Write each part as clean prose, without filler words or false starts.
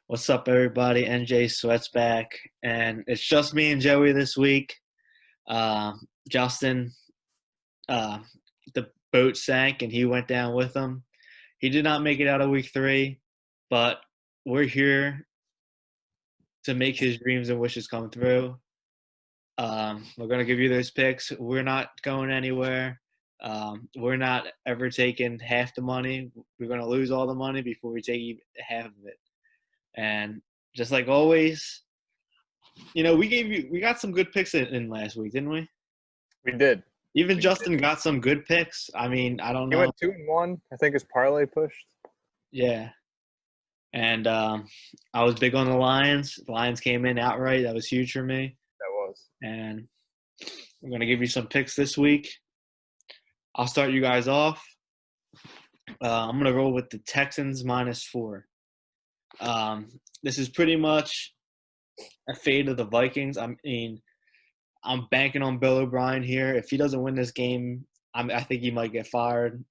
What's up, everybody? NJ Sweat's back, and it's just me and Joey this week. Justin, uh, the boat sank, and he went down with them. He did not make it out of week 3, but we're here to make his dreams and wishes come through. We're going to give you those picks. We're not going anywhere. We're not ever taking half the money. We're going to lose all the money before we take half of it. And just like always, we got some good picks in last week, didn't we? We did. Even Justin got some good picks. I mean, I don't know. He went 2-1. I think his parlay pushed. Yeah. And I was big on the Lions. The Lions came in outright. That was huge for me. That was. And I'm going to give you some picks this week. I'll start you guys off. I'm going to roll with the Texans -4. This is pretty much a fade of the Vikings. I mean, I'm banking on Bill O'Brien here. If he doesn't win this game, I think he might get fired.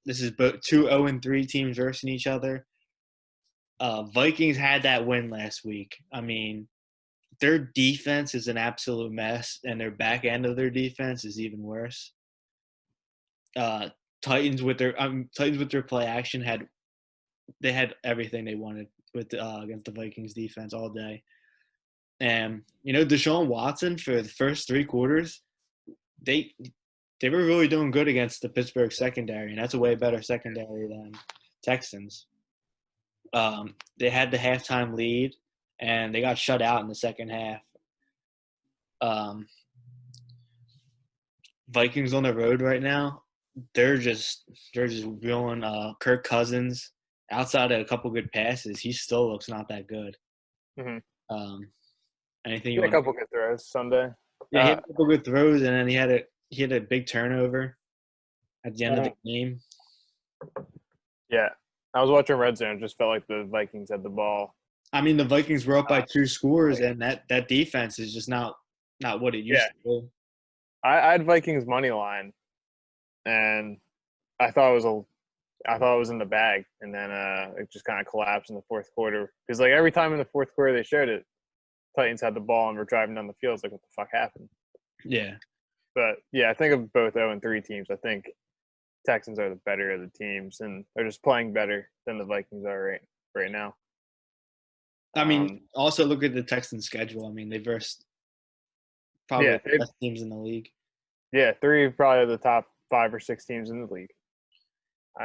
This is both 2 0-3 teams versus each other. Vikings had that win last week. I mean, their defense is an absolute mess, and their back end of their defense is even worse. Titans with their play action had everything they wanted with against the Vikings defense all day. And Deshaun Watson for the first 3 quarters, they were really doing good against the Pittsburgh secondary, and that's a way better secondary than Texans. They had the halftime lead, and they got shut out in the second half. Vikings on the road right now, they're just reeling. Kirk Cousins, outside of a couple good passes, he still looks not that good. Mm-hmm. Anything He had a couple good throws Sunday. Yeah, he had a couple good throws, and then he had a big turnover at the end of the game. Yeah, I was watching Red Zone. Just felt like the Vikings had the ball. I mean, the Vikings were up by 2 scores, and that defense is just not what it used to be. I had Vikings money line, and I thought it was in the bag, and then it just kind of collapsed in the fourth quarter. Because like every time in the fourth quarter they showed it, Titans had the ball and were driving down the field. It's like, what the fuck happened? Yeah. But yeah, I think of both 0-3 teams. I think Texans are the better of the teams, and they're just playing better than the Vikings are right now. I mean, also look at the Texans' schedule. I mean, they versed probably the best teams in the league. Yeah, 3 probably the top 5 or 6 teams in the league.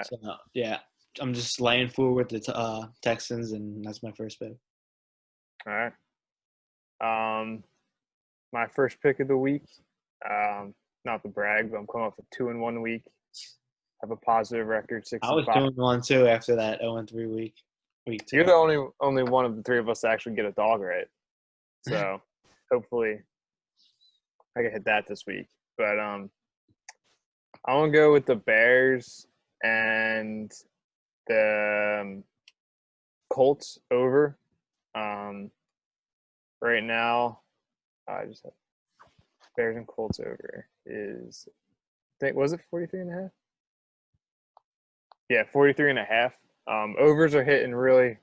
So, yeah, I'm just laying forward with the Texans, and that's my first pick. All right. My first pick of the week, not to brag, but I'm coming off a 2-1 week. Have a positive record, 6-5. I was 2-1 too after that 0-3 week 2. You're the only one of the 3 of us to actually get a dog right. So hopefully I can hit that this week. But I'm gonna go with the Bears and the Colts over. Right now, I just have Bears and Colts over is, was it 43.5? Yeah, 43.5. Overs are they're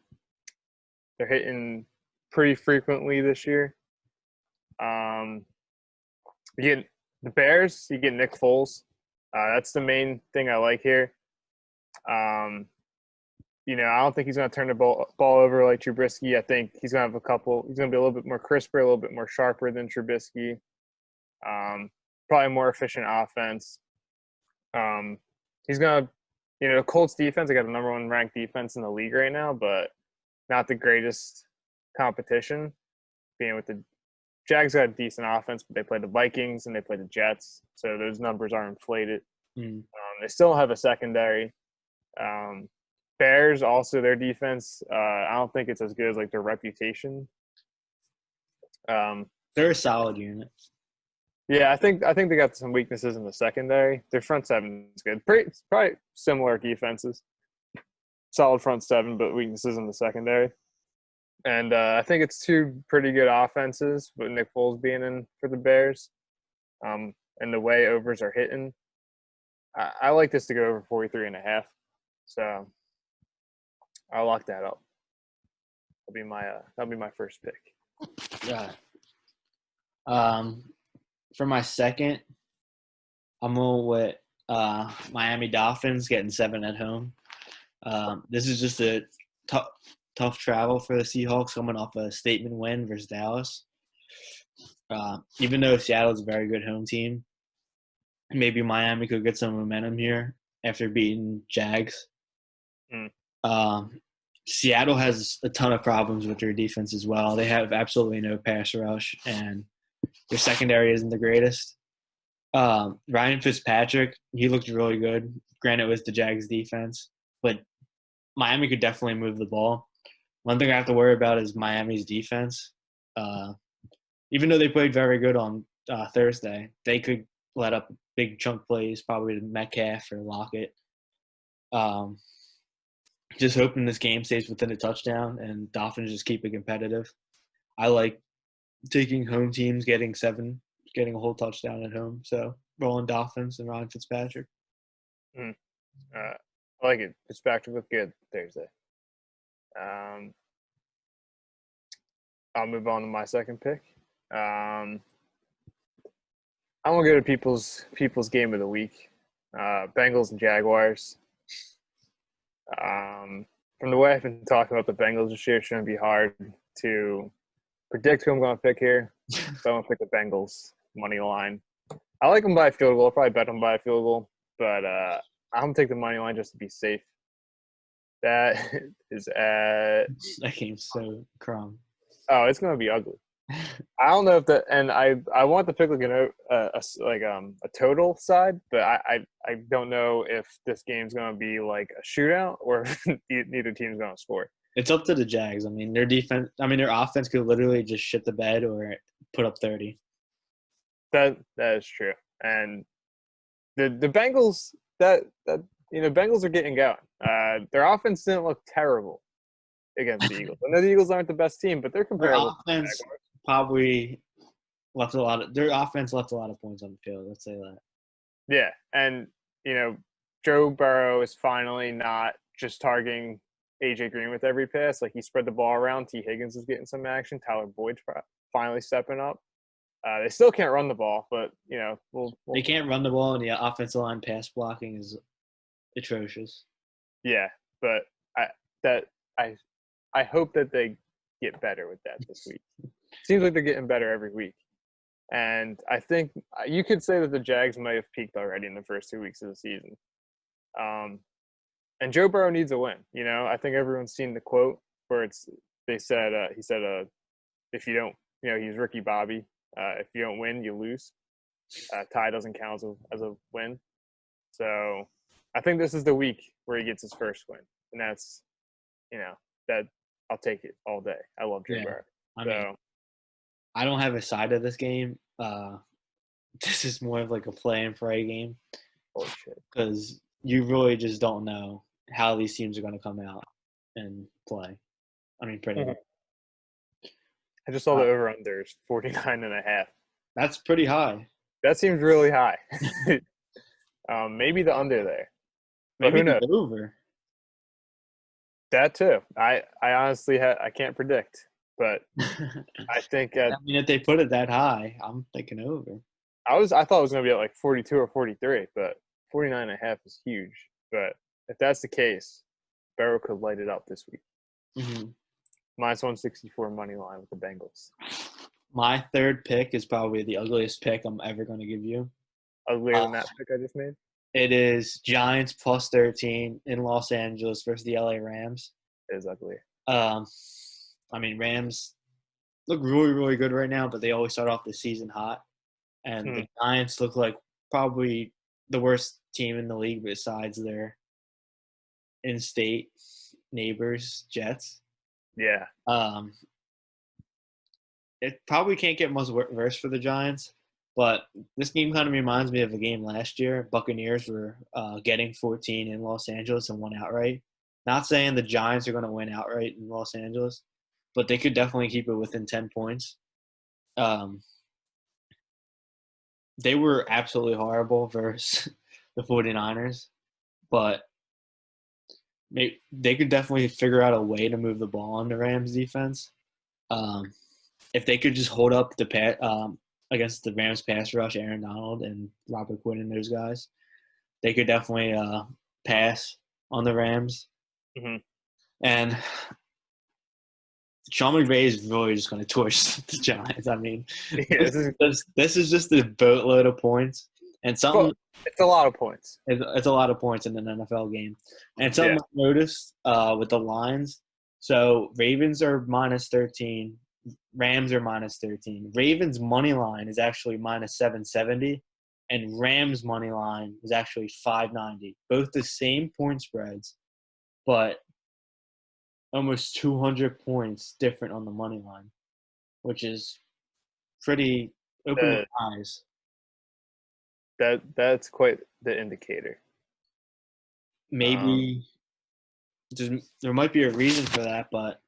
hitting pretty frequently this year. You get the Bears, you get Nick Foles. That's the main thing I like here. I don't think he's going to turn the ball over like Trubisky. I think he's going to have he's going to be a little bit more crisper, a little bit more sharper than Trubisky. Probably more efficient offense. He's going to, Colts defense, they got the number 1 ranked defense in the league right now, but not the greatest competition. Being with the Jags got a decent offense, but they played the Vikings and they played the Jets, so those numbers are inflated. They still have a secondary. Bears also, their defense, I don't think it's as good as like their reputation. They're a solid unit. Yeah, I think they got some weaknesses in the secondary. Their front 7 is good. Probably similar defenses. Solid front 7, but weaknesses in the secondary. And I think it's 2 pretty good offenses with Nick Foles being in for the Bears. and the way overs are hitting, I like this to go over 43.5. So I'll lock that up. That'll be my first pick. Yeah. For my second, I'm going with Miami Dolphins getting 7 at home. This is just a tough travel for the Seahawks coming off a statement win versus Dallas. Even though Seattle's a very good home team, maybe Miami could get some momentum here after beating Jags. Seattle has a ton of problems with their defense as well. They have absolutely no pass rush, and their secondary isn't the greatest. Ryan Fitzpatrick, he looked really good. Granted, it was the Jags defense, but Miami could definitely move the ball. One thing I have to worry about is Miami's defense. Even though they played very good on Thursday, they could let up big chunk plays, probably to Metcalf or Lockett. Just hoping this game stays within a touchdown and Dolphins just keep it competitive. I like taking home teams getting a whole touchdown at home. So rolling Dolphins and Ryan Fitzpatrick. I like it. Fitzpatrick looked good Thursday. I'll move on to my second pick. I'm gonna go to people's game of the week. Bengals and Jaguars. From the way I've been talking about the Bengals this year, it's going to be hard to predict who I'm going to pick here. So I'm going to pick the Bengals money line. I like them by a field goal. I'll probably bet them by a field goal, but I'm going to take the money line just to be safe. That is at – that game's so crumb. Oh, it's going to be ugly. I don't know if that, and I want to pick like a total side, but I don't know if this game's going to be like a shootout or if neither team's going to score. It's up to the Jags. I mean, their offense could literally just shit the bed or put up 30. That is true, and the Bengals Bengals are getting going. Their offense didn't look terrible against the Eagles. I know the Eagles aren't the best team, but they're comparable. Their offense probably left a lot of – their offense left a lot of points on the field. Let's say that. Yeah, and, Joe Burrow is finally not just targeting A.J. Green with every pass. Like, he spread the ball around. T. Higgins is getting some action. Tyler Boyd's finally stepping up. They still can't run the ball, but, they can't run the ball, and the offensive line pass blocking is atrocious. Yeah, but I hope that they get better with that this week. Seems like they're getting better every week. And I think you could say that the Jags might have peaked already in the first 2 weeks of the season. And Joe Burrow needs a win. I think everyone's seen the quote where he said, if you don't, he's Ricky Bobby. If you don't win, you lose. Tie doesn't count as a win. So I think this is the week where he gets his first win. And that's, that I'll take it all day. I love Joe Burrow. I don't have a side of this game. This is more of like a play and pray game. Bullshit. Because you really just don't know how these teams are going to come out and play. I mean, pretty much. I just saw the over-under is 49.5. That's pretty high. That seems really high. Maybe the under there. Maybe the over. That too. I honestly I can't predict, but I think if they put it that high, I'm thinking over. I thought it was going to be at like 42 or 43, but 49.5 is huge. But if that's the case, Burrow could light it up this week. Mm-hmm. Minus 164 money line with the Bengals. My third pick is probably the ugliest pick I'm ever going to give you. Uglier than that pick I just made? It is Giants plus 13 in Los Angeles versus the LA Rams. It is ugly. Rams look really, really good right now, but they always start off the season hot. And the Giants look like probably the worst team in the league besides their in-state neighbors, Jets. Yeah. It probably can't get much worse for the Giants, but this game kind of reminds me of a game last year. Buccaneers were getting 14 in Los Angeles and won outright. Not saying the Giants are going to win outright in Los Angeles, but they could definitely keep it within 10 points. they were absolutely horrible versus the 49ers, but they could definitely figure out a way to move the ball on the Rams defense. If they could just hold up against the Rams pass rush, Aaron Donald and Robert Quinn and those guys, they could definitely pass on the Rams. Mm-hmm. And Sean McVay is really just going to torch the Giants. I mean, Yeah, this is just a boatload of points. And something it's a lot of points. It's a lot of points in an NFL game. And something Yeah. I noticed with the lines, so Ravens are minus 13, Rams are minus 13. Ravens' money line is actually minus 770, and Rams' money line is actually 590. Both the same point spreads, but almost 200 points different on the money line, which is pretty open eyes. That's quite the indicator. Maybe there might be a reason for that, but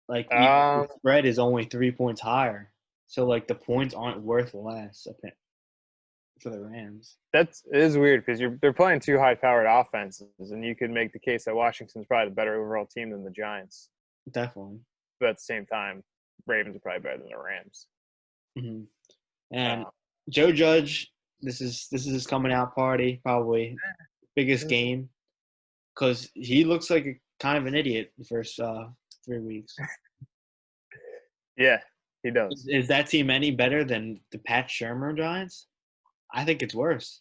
like the spread is only 3 points higher, so like the points aren't worth less for the Rams. It is weird because they're playing two high-powered offenses, and you could make the case that Washington's probably the better overall team than the Giants. Definitely. But at the same time, Ravens are probably better than the Rams. Mm-hmm. And Joe Judge, this is his coming out party, probably biggest game, because he looks like kind of an idiot the first 3 weeks. Yeah, he does. Is that team any better than the Pat Shurmur Giants? I think it's worse.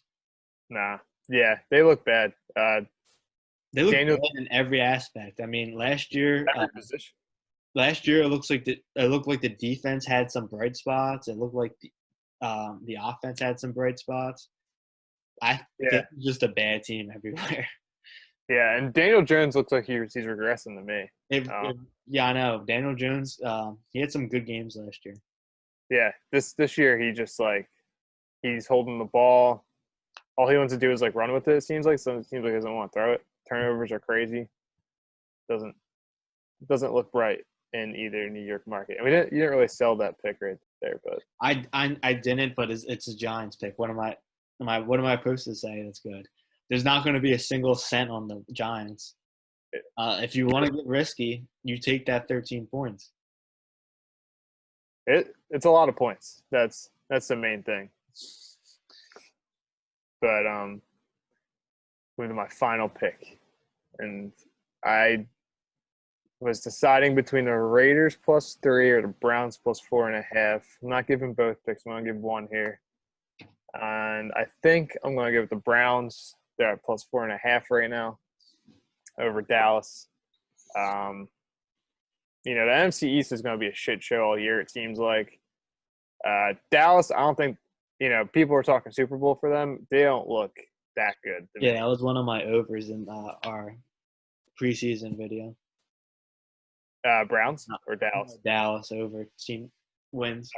Nah. Yeah, they look bad. They look bad in every aspect. I mean, last year it looks like it looked like the defense had some bright spots. It looked like the offense had some bright spots. I think it's just a bad team everywhere. Yeah, and Daniel Jones looks like he's regressing to me. Yeah, I know. Daniel Jones, he had some good games last year. Yeah, this year he just he's holding the ball. All he wants to do is run with it. It seems like he doesn't want to throw it. Turnovers are crazy. Doesn't look bright in either New York market. I mean, you didn't really sell that pick right there, but I didn't. But it's a Giants pick. What am I supposed to say? That's good. There's not going to be a single cent on the Giants. If you want to get risky, you take that 13 points. It's a lot of points. That's the main thing. But moving to my final pick, and I was deciding between the Raiders +3 or the Browns +4.5. I'm not giving both picks. I'm going to give one here. And I think I'm going to give it the Browns. They're at +4.5 right now over Dallas. The NFC East is going to be a shit show all year, it seems like. Dallas, I don't think, people are talking Super Bowl for them. They don't look that good. Yeah, that was one of my overs in our preseason video. Browns or Dallas? Dallas over team wins.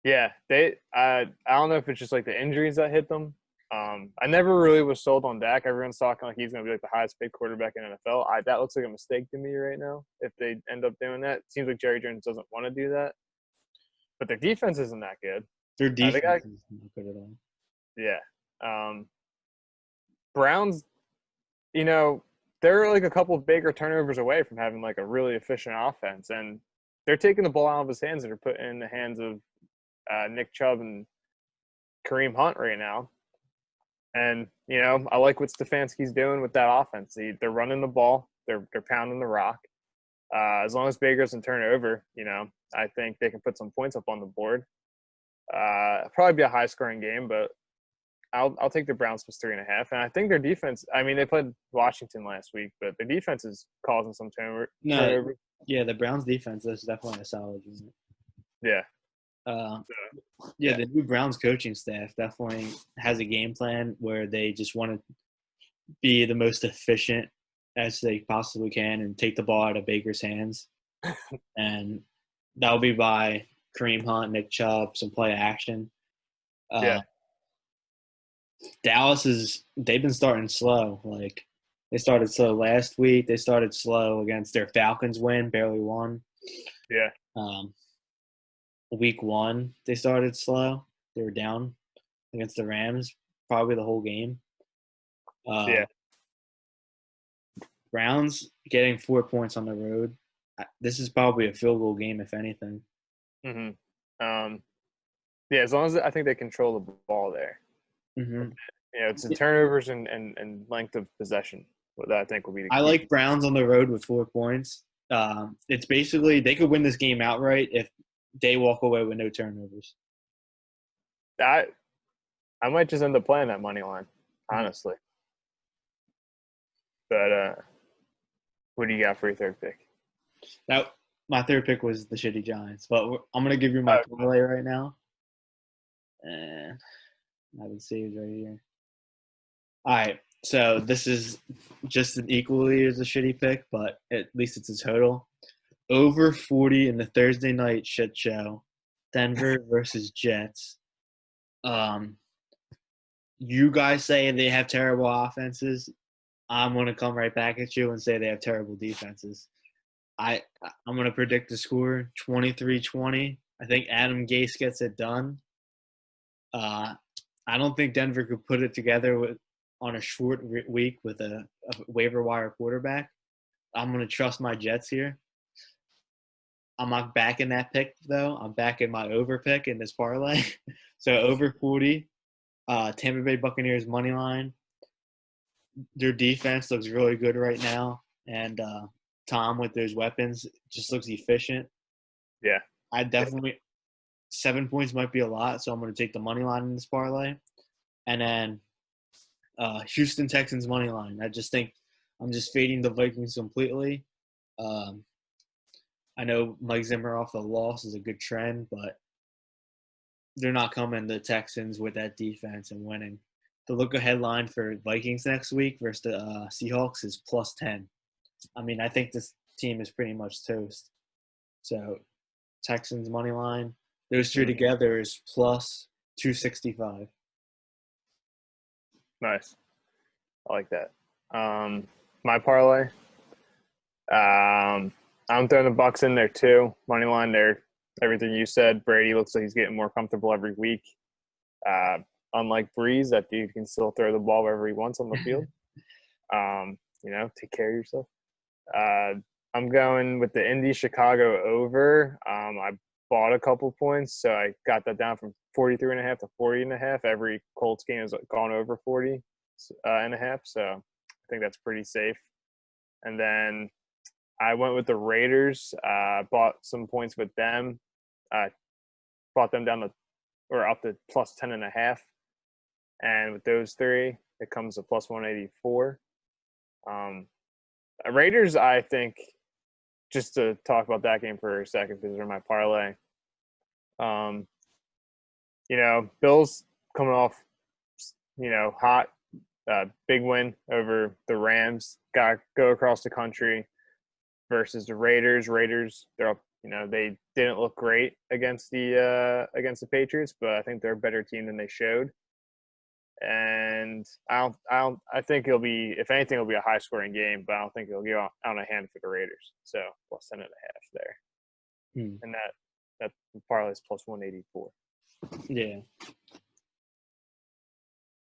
Yeah, I don't know if it's just the injuries that hit them. I never really was sold on Dak. Everyone's talking like he's going to be the highest paid quarterback in NFL. That looks like a mistake to me right now if they end up doing that. It seems like Jerry Jones doesn't want to do that. But their defense isn't that good. Their defense is not good at all. Yeah. Browns, they're a couple of bigger turnovers away from having a really efficient offense. And they're taking the ball out of his hands and they're putting it in the hands of Nick Chubb and Kareem Hunt right now. And, I like what Stefanski's doing with that offense. They're running the ball. They're pounding the rock. As long as Baker doesn't turn over, I think they can put some points up on the board. Probably be a high-scoring game, but I'll take the Browns +3.5. And I think their defense – I mean, they played Washington last week, but their defense is causing some turnover. Yeah, the Browns defense is definitely a solid unit. Yeah. The new Browns coaching staff definitely has a game plan where they just want to be the most efficient as they possibly can and take the ball out of Baker's hands. And that'll be by Kareem Hunt, Nick Chubb, some play action. Dallas they've been starting slow. They started slow last week. They started slow against their Falcons win, barely won. Yeah. week one they started slow. They were down against the Rams probably the whole game. Uh, Yeah. Browns getting 4 points on the road. This is probably a field goal game, if anything. hmm Yeah, as long as I think they control the ball there. Mm-hmm. It's the turnovers and length of possession that I think will be the I key. like Browns on the road with 4 points. It's basically they could win this game outright if they walk away with no turnovers. I might just end up playing that money line, Mm. honestly. But what do you got for your third pick? That my third pick was the shitty Giants, but I'm gonna give you my Oh, parlay right now, and I have it saved right here. All right, so this is just as equally as a shitty pick, but at least it's a total. Over 40 in the Thursday night shit show, Denver versus Jets. Um, you guys say they have terrible offenses. I'm gonna come right back at you and say they have terrible defenses. I'm gonna predict the score 23-20. I think Adam Gase gets it done. Uh, I don't think Denver could put it together on a short week with a waiver wire quarterback. I'm gonna trust my Jets here. I'm not backing that pick though. I'm backing my over pick in this parlay. So over 40. Tampa Bay Buccaneers money line. Their defense looks really good right now, and Tom with those weapons just looks efficient. yeah. I definitely 7 points might be a lot, so I'm going to take the money line in this parlay, and then Houston Texans money line. I just think I'm just fading the Vikings completely. Um, I know Mike Zimmer off the loss is a good trend, but they're not coming the Texans with that defense and winning. The look ahead line for Vikings next week versus the Seahawks is +10. I mean, I think this team is pretty much toast. So Texans money line, those two Mhm. together is +265. Nice. I like that. My parlay. I'm throwing the Bucks in there too. Money line there. Everything you said. Brady looks like he's getting more comfortable every week. Uh, Unlike Breeze, that dude can still throw the ball wherever he wants on the field. Take care of yourself. Uh, I'm going with the Indy Chicago over. I bought a couple points, so I got that down from 43.5 to 40.5. Every Colts game has gone over 40.5, so I think that's pretty safe. And then I went with the Raiders. Bought some points with them. Bought them down to or up to +10.5. And with those three, it comes to +184. Raiders, I think, just to talk about that game for a second, because they're my parlay. Um, Bills coming off, hot, big win over the Rams. Got to go across the country versus the Raiders. Raiders, they're up. They didn't look great against the Patriots, but I think they're a better team than they showed. And I think it'll be, if anything, it'll be a high scoring game, but I don't think it'll go out of hand for the Raiders. So +10.5 there. And that parlay is +184. Yeah.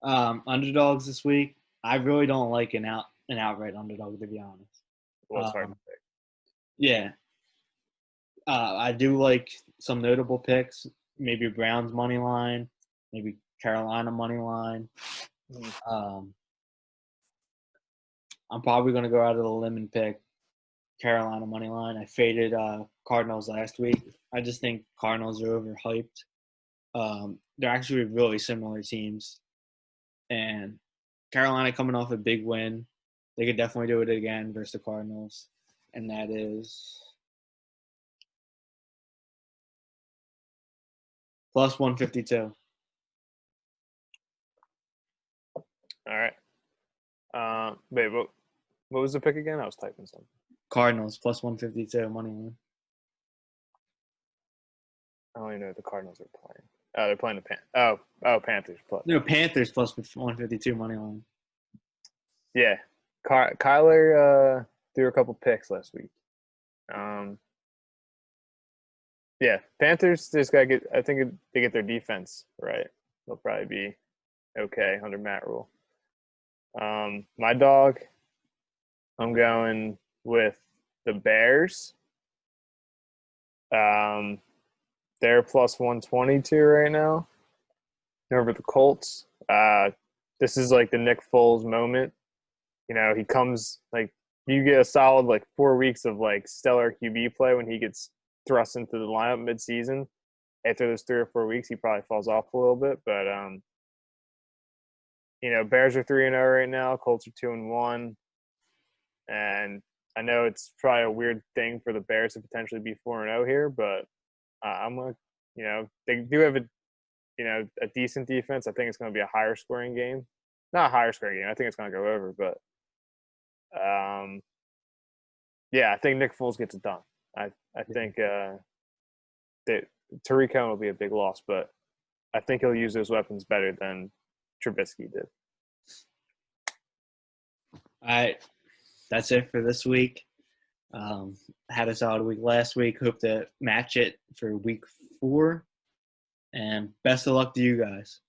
Underdogs this week. I really don't like an outright underdog, to be honest. Well, it's hard to Um, pick. yeah. I do like some notable picks. Maybe Browns money line, maybe Carolina money line. Um, I'm probably going to go out of the limb and pick Carolina money line. I faded Cardinals last week. I just think Cardinals are overhyped. They're actually really similar teams, and Carolina coming off a big win, they could definitely do it again versus the Cardinals, and that is +152. All right. Wait, what was the pick again? I was typing something. Cardinals +152 money line. I don't even know what the Cardinals are playing. Oh, they're playing the Panthers. No, Panthers +152 money line. Yeah, Kyler threw a couple picks last week. Yeah, Panthers just got to get. I think they get their defense right. They'll probably be okay under Matt Rule. My dog, I'm going with the Bears. They're plus 122 right now. Over the Colts. This is like the Nick Foles moment. You know, he comes like you get a solid like 4 weeks of like stellar QB play when he gets thrust into the lineup mid-season. After those 3 or 4 weeks, he probably falls off a little bit. But you know, Bears are 3-0 right now. Colts are 2-1, and I know it's probably a weird thing for the Bears to potentially be 4-0 here, but I'm gonna, you know, they do have a decent defense. I think it's going to be a higher scoring game. Not a higher scoring game. I think it's going to go over, but yeah, I think Nick Foles gets it done. I think that Tariq Cohen will be a big loss, but I think he'll use those weapons better than Trubisky did. All right, that's it for this week. Had a solid week last week. Hope to match it for week 4. And best of luck to you guys.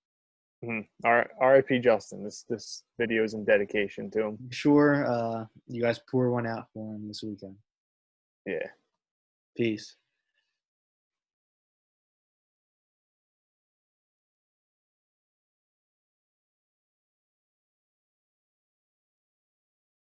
Mm-hmm. R.I.P. Justin. This video is in dedication to him. Sure, you guys pour one out for him this weekend. Yeah. Peace.